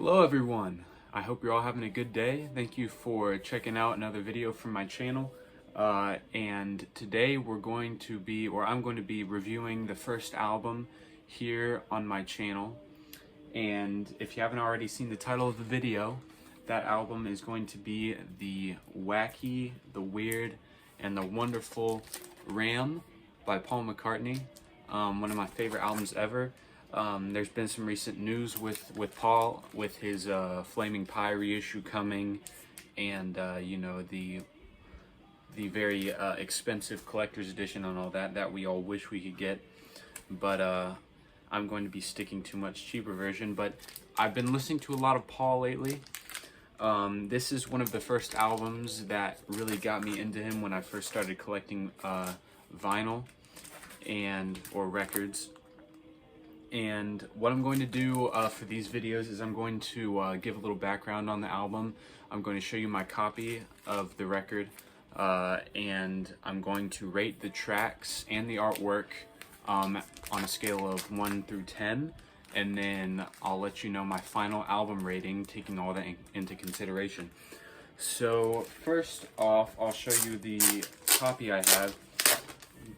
Hello everyone, I hope you're all having a good day. Thank you for checking out another video from my channel. And today I'm going to be reviewing the first album here on my channel. And if you haven't already seen the title of the video, that album is going to be The Wacky, the Weird, and the Wonderful Ram by Paul McCartney. One of my favorite albums ever. There's been some recent news with Paul, with his Flaming Pie reissue coming, and you know, the very expensive collector's edition and all that we all wish we could get. But I'm going to be sticking to much cheaper version. But I've been listening to a lot of Paul lately. This is one of the first albums that really got me into him when I first started collecting vinyl or records. And what I'm going to do for these videos is I'm going to give a little background on the album. I'm going to show you my copy of the record, and I'm going to rate the tracks and the artwork on a scale of 1 through 10, and then I'll let you know my final album rating, taking all that into consideration. So first off, I'll show you the copy I have.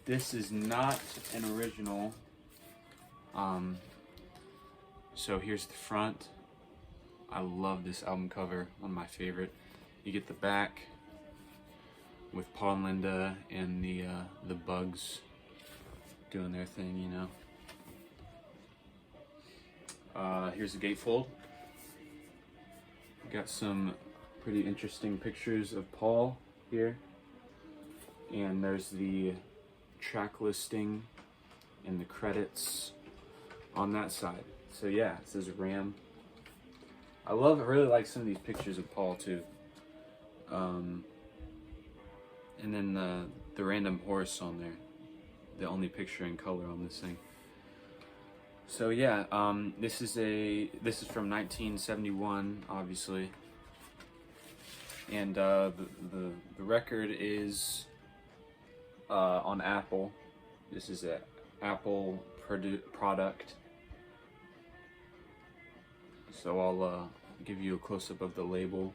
This is not an original. So here's the front. I love this album cover, one of my favorite. You get the back with Paul and Linda and the bugs doing their thing, you know. Here's the gatefold. Got some pretty interesting pictures of Paul here. And there's the track listing and the credits on that side. So yeah, it says Ram. I really like some of these pictures of Paul too. And then the random horse on there, the only picture in color on this thing. So yeah, this is from 1971, obviously. And the record is on Apple. This is an Apple product. So I'll give you a close-up of the label,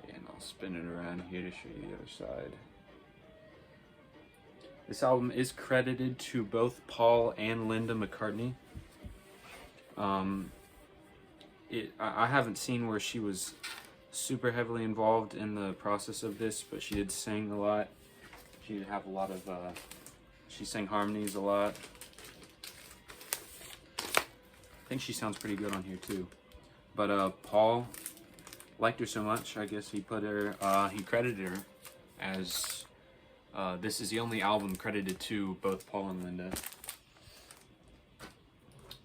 and I'll spin it around here to show you the other side. This album is credited to both Paul and Linda McCartney. I haven't seen where she was super heavily involved in the process of this, but she did sing a lot. She did have a lot of, she sang harmonies a lot. I think she sounds pretty good on here too. But Paul liked her so much, I guess he credited her as, this is the only album credited to both Paul and Linda.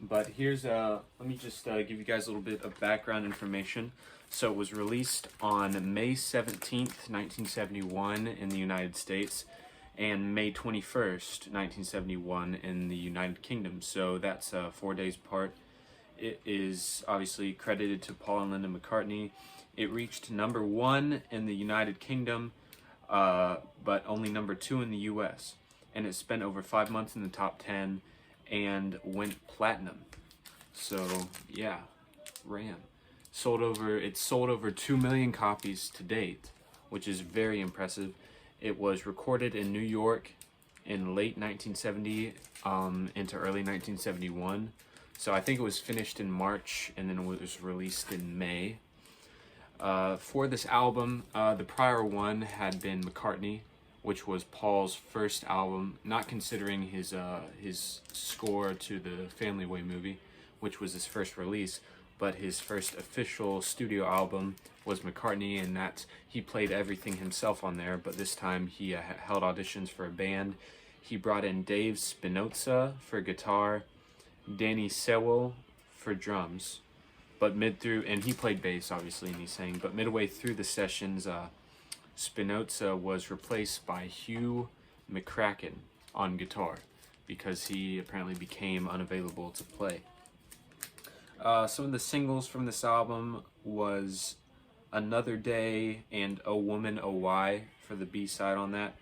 But here's, let me just give you guys a little bit of background information. So it was released on May 17th, 1971 in the United States, and May 21st, 1971 in the United Kingdom. So that's 4 days apart. It is obviously credited to Paul and Linda McCartney. It reached #1 in the United Kingdom, but only #2 in the US. And it spent over 5 months in the top 10 and went platinum. So yeah, Ram. It's sold over 2 million copies to date, which is very impressive. It was recorded in New York in late 1970 into early 1971. So I think it was finished in March and then it was released in May. For this album, the prior one had been McCartney, which was Paul's first album, not considering his score to the Family Way movie, which was his first release. But his first official studio album was McCartney, and he played everything himself on there, but this time he held auditions for a band. He brought in Dave Spinoza for guitar, Danny Sewell for drums, and he played bass obviously, and he sang, but midway through the sessions, Spinoza was replaced by Hugh McCracken on guitar, because he apparently became unavailable to play. Some of the singles from this album was Another Day and Oh Woman, Oh Why for the B-side on that.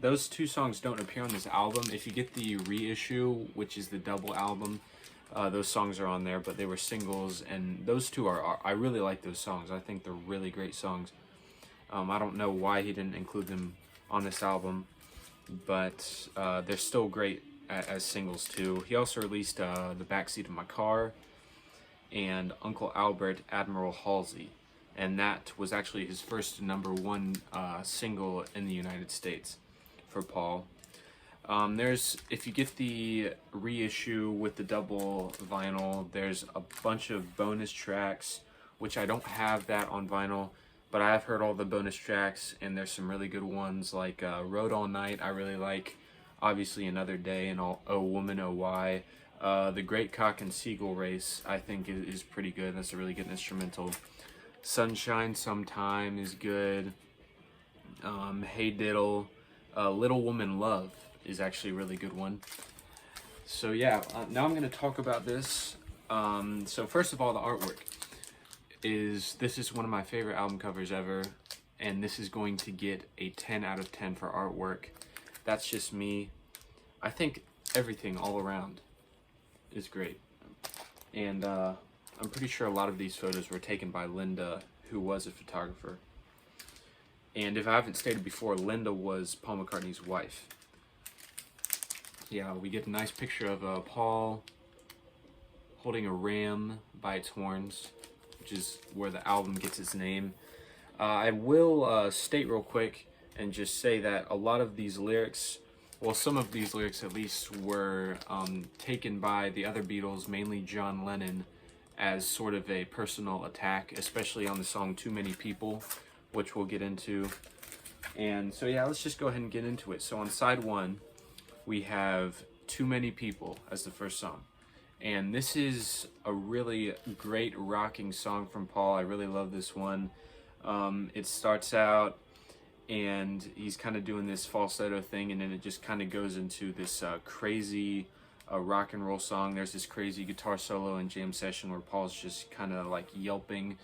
those two songs don't appear on this album. If you get the reissue, which is the double album, those songs are on there, but they were singles, and those two are I really like those songs. I think they're really great songs. I don't know why he didn't include them on this album, but they're still great as singles too. He also released The Backseat of My Car and Uncle Albert, Admiral Halsey, and that was actually his first #1 single in the United States for Paul. If you get the reissue with the double vinyl, there's a bunch of bonus tracks, which I don't have that on vinyl, but I have heard all the bonus tracks, and there's some really good ones, like Rode All Night, I really like, obviously Another Day, and Oh Woman, Oh Why. The Great Cock and Seagull Race, I think, is pretty good. That's a really good instrumental. Sunshine Sometime is good. Hey Diddle. Little Woman Love is actually a really good one. So yeah, now I'm going to talk about this. So first of all, the artwork. This is one of my favorite album covers ever, and this is going to get a 10 out of 10 for artwork. That's just me. I think everything all around is great. And I'm pretty sure a lot of these photos were taken by Linda, who was a photographer. And if I haven't stated before, Linda was Paul McCartney's wife. Yeah, we get a nice picture of Paul holding a ram by its horns, which is where the album gets its name. I will state real quick and just say that a lot of these lyrics, well, some of these lyrics at least, were taken by the other Beatles, mainly John Lennon, as sort of a personal attack, especially on the song Too Many People, which we'll get into. And so yeah, let's just go ahead and get into it. So on side 1, we have Too Many People as the first song. And this is a really great rocking song from Paul. I really love this one. It starts out and he's kind of doing this falsetto thing, and then it just kind of goes into this crazy rock and roll song. There's this crazy guitar solo and jam session where Paul's just kind of like yelping,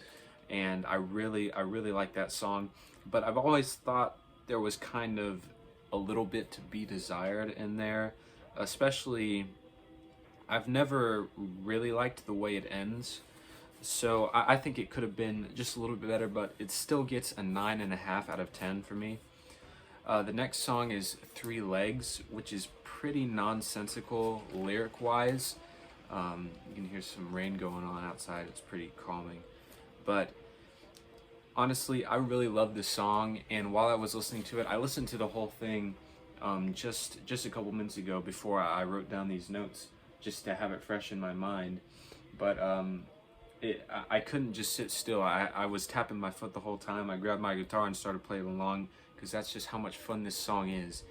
and I really like that song. But I've always thought there was kind of a little bit to be desired in there, especially I've never really liked the way it ends. So I think it could have been just a little bit better, but it still gets a 9.5 out of 10 for me. The next song is Three Legs, which is pretty nonsensical lyric-wise. You can hear some rain going on outside. It's pretty calming. But honestly, I really love this song, and while I was listening to it, I listened to the whole thing just a couple minutes ago before I wrote down these notes, just to have it fresh in my mind. But I couldn't just sit still. I was tapping my foot the whole time. I grabbed my guitar and started playing along, because that's just how much fun this song is.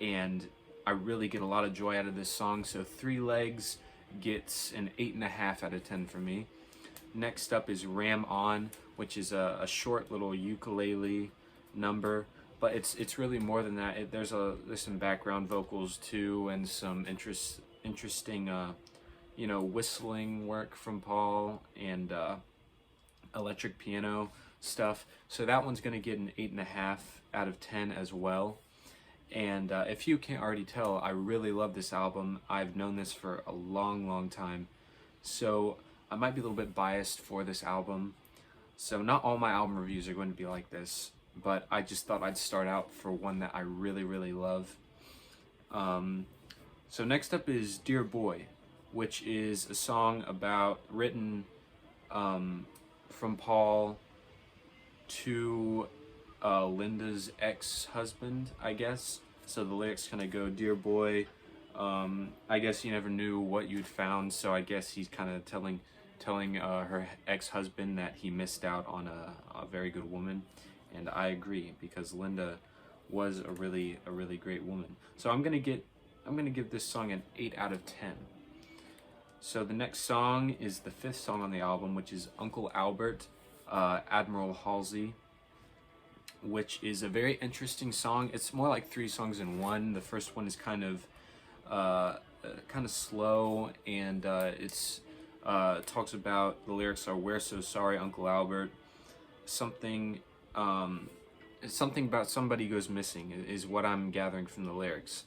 And I really get a lot of joy out of this song. So Three Legs gets an 8.5 out of 10 for me. Next up is Ram On, which is a short little ukulele number, but it's really more than that. There's some background vocals too, and some interesting whistling work from Paul, and electric piano stuff. So that one's gonna get an 8.5 out of 10 as well. And if you can't already tell, I really love this album. I've known this for a long time, so I might be a little bit biased for this album. So not all my album reviews are going to be like this, but I just thought I'd start out for one that I really love. So next up is Dear Boy, which is a song written from Paul to Linda's ex-husband, I guess. So the lyrics kind of go, Dear Boy, I guess you never knew what you'd found. So I guess he's kind of telling her ex-husband that he missed out on a very good woman. And I agree, because Linda was a really great woman. So I'm gonna give this song an 8 out of 10. So the next song is the 5th song on the album, which is Uncle Albert, Admiral Halsey, which is a very interesting song. It's more like 3 songs in one. The first one is kind of slow, and it talks about, the lyrics are, "We're so sorry, Uncle Albert," something something about somebody goes missing is what I'm gathering from the lyrics.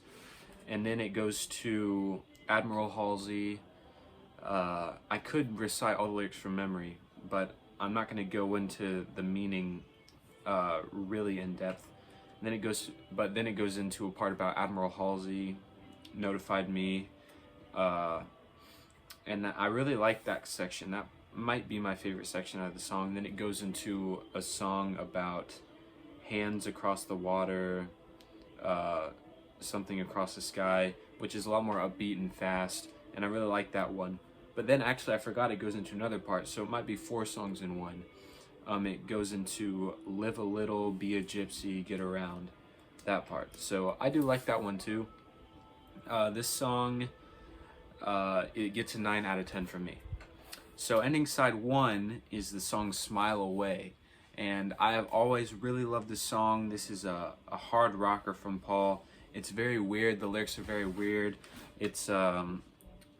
And then it goes to Admiral Halsey. I could recite all the lyrics from memory, but I'm not going to go into the meaning really in depth. And then it goes into a part about Admiral Halsey notified me, and I really like that section. That might be my favorite section out of the song. Then it goes into a song about hands across the water, something across the sky, which is a lot more upbeat and fast, and I really like that one. But then actually I forgot it goes into another part, so it might be 4 songs in one. It goes into live a little, be a gypsy, get around, that part. So I do like that one too. This song, it gets a 9 out of 10 from me. So ending side 1 is the song Smile Away. And I have always really loved this song. This is a hard rocker from Paul. It's very weird. The lyrics are very weird. It's,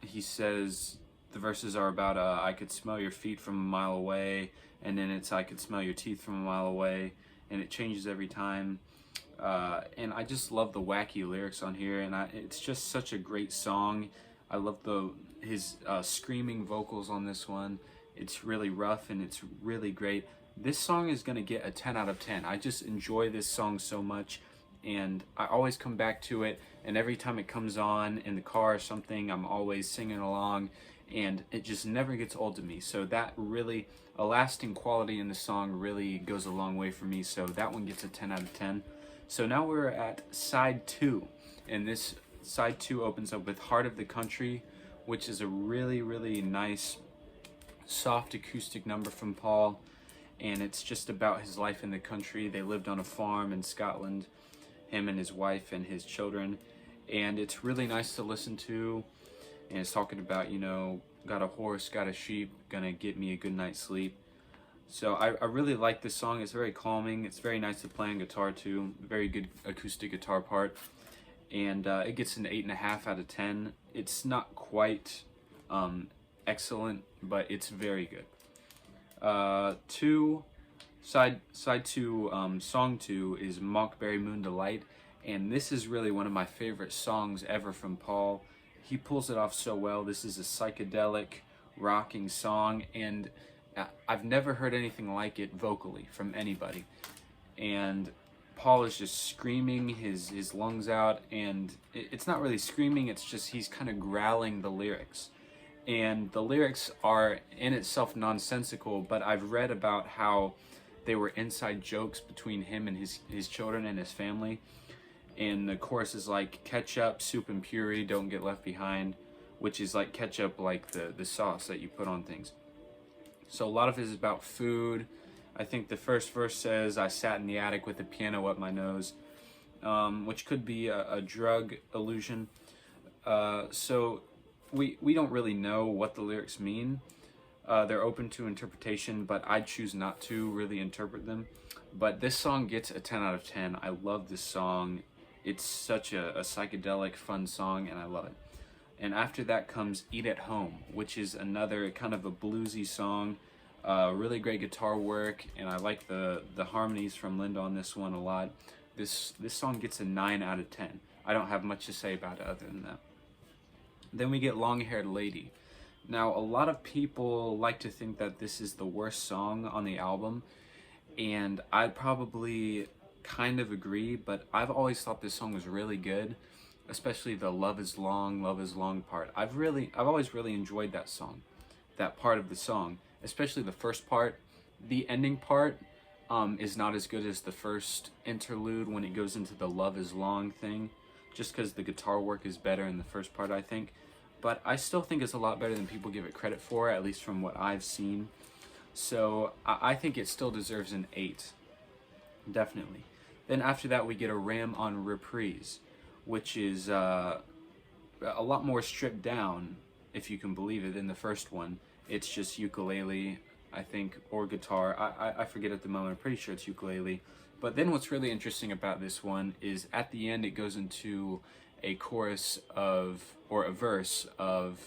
he says, the verses are about, I could smell your feet from a mile away. And then it's, I could smell your teeth from a mile away. And it changes every time. And I just love the wacky lyrics on here. And it's just such a great song. I love his screaming vocals on this one. It's really rough and it's really great. This song is going to get a 10 out of 10. I just enjoy this song so much, and I always come back to it, and every time it comes on in the car or something, I'm always singing along, and it just never gets old to me. So that really, a lasting quality in the song really goes a long way for me, so that one gets a 10 out of 10. So now we're at side 2, and this side 2 opens up with Heart of the Country, which is a really, really nice, soft acoustic number from Paul. And it's just about his life in the country. They lived on a farm in Scotland, him and his wife and his children. And it's really nice to listen to. And it's talking about, you know, got a horse, got a sheep, gonna get me a good night's sleep. So I really like this song. It's very calming. It's very nice to play on guitar too. Very good acoustic guitar part. And it gets an 8.5 out of 10. It's not quite excellent, but it's very good. Side 2, song 2 is Mockberry Moon Delight, and this is really one of my favorite songs ever from Paul. He pulls it off so well. This is a psychedelic rocking song, and I've never heard anything like it vocally from anybody. And Paul is just screaming his lungs out, and it's not really screaming, it's just he's kind of growling the lyrics. And the lyrics are in itself nonsensical, but I've read about how they were inside jokes between him and his children and his family. And the chorus is like, ketchup, soup and puree, don't get left behind, which is like ketchup, like the sauce that you put on things. So a lot of it is about food. I think the first verse says, I sat in the attic with the piano up my nose, which could be a drug illusion. So we don't really know what the lyrics mean. They're open to interpretation, but I choose not to really interpret them. But this song gets a 10 out of 10. I love this song. It's such a psychedelic, fun song, and I love it. And after that comes Eat at Home, which is another kind of a bluesy song. Really great guitar work, and I like the harmonies from Linda on this one a lot. This song gets a 9 out of 10. I don't have much to say about it other than that. Then we get Long Haired Lady. Now, a lot of people like to think that this is the worst song on the album, and I'd probably kind of agree, but I've always thought this song was really good, especially the Love is Long part. I've always really enjoyed that song, that part of the song, especially the first part. The ending part is not as good as the first interlude when it goes into the Love is Long thing, just because the guitar work is better in the first part, I think. But I still think it's a lot better than people give it credit for, at least from what I've seen. So I think it still deserves an 8, definitely. Then after that we get a Ram on Reprise, which is a lot more stripped down, if you can believe it, than the first one. It's just ukulele, I think, or guitar. I forget at the moment. I'm pretty sure it's ukulele. But then what's really interesting about this one is at the end it goes into a chorus of, or a verse of,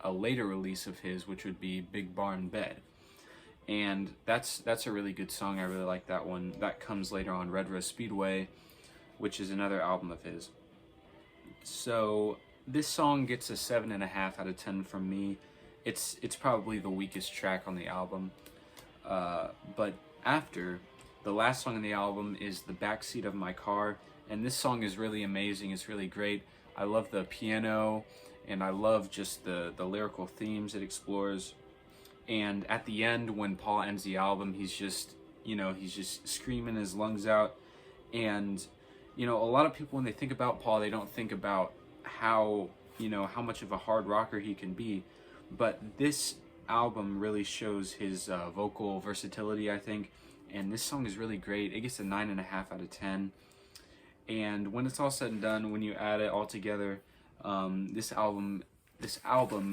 a later release of his, which would be Big Barn Bed. and that's a really good song. I really like that one. That comes later on Red Rose Speedway, which is another album of his. So this song gets a 7.5 out of 10 from me. It's probably the weakest track on the album. But after, the last song on the album is The Backseat of My Car, and this song is really amazing. It's really great. I love the piano, and I love just the lyrical themes it explores. And at the end, when Paul ends the album, he's just screaming his lungs out. And a lot of people, when they think about Paul, they don't think about how much of a hard rocker he can be. But this album really shows his vocal versatility, I think. And this song is really great. It gets a 9.5 out of 10. And when it's all said and done, when you add it all together, this album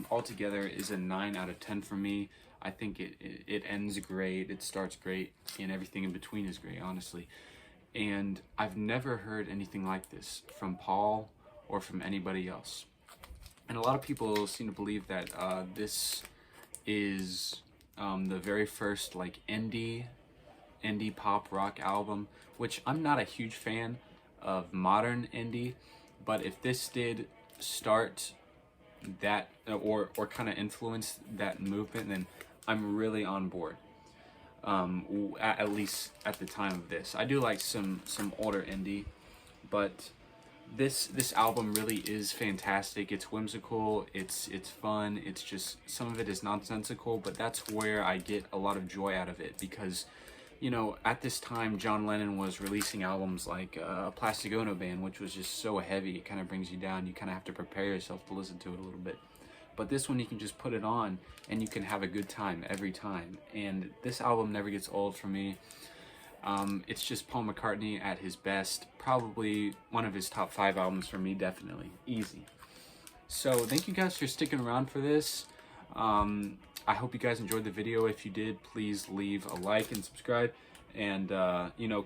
altogether is a 9 out of 10 for me. I think it ends great, it starts great, and everything in between is great, honestly. And I've never heard anything like this from Paul or from anybody else. And a lot of people seem to believe that this is the very first like indie pop rock album, which I'm not a huge fan of modern indie, but if this did start that or kind of influence that movement, then I'm really on board. At least at the time of this, I do like some older indie, but this album really is fantastic. It's whimsical, it's fun, it's just, some of it is nonsensical, but that's where I get a lot of joy out of it, because at this time John Lennon was releasing albums like Plastic Ono Band, which was just so heavy, it kind of brings you down. You kind of have to prepare yourself to listen to it a little bit. But this one, you can just put it on and you can have a good time every time. And this album never gets old for me. It's just Paul McCartney at his best. Probably one of his top 5 albums for me, definitely. Easy. So thank you guys for sticking around for this. I hope you guys enjoyed the video. If you did, please leave a like and subscribe. And,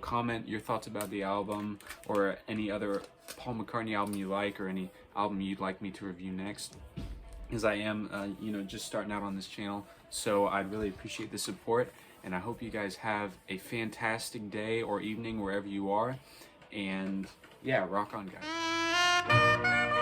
comment your thoughts about the album or any other Paul McCartney album you like, or any album you'd like me to review next. As I am, just starting out on this channel. So I'd really appreciate the support. And I hope you guys have a fantastic day or evening wherever you are. And yeah, rock on, guys.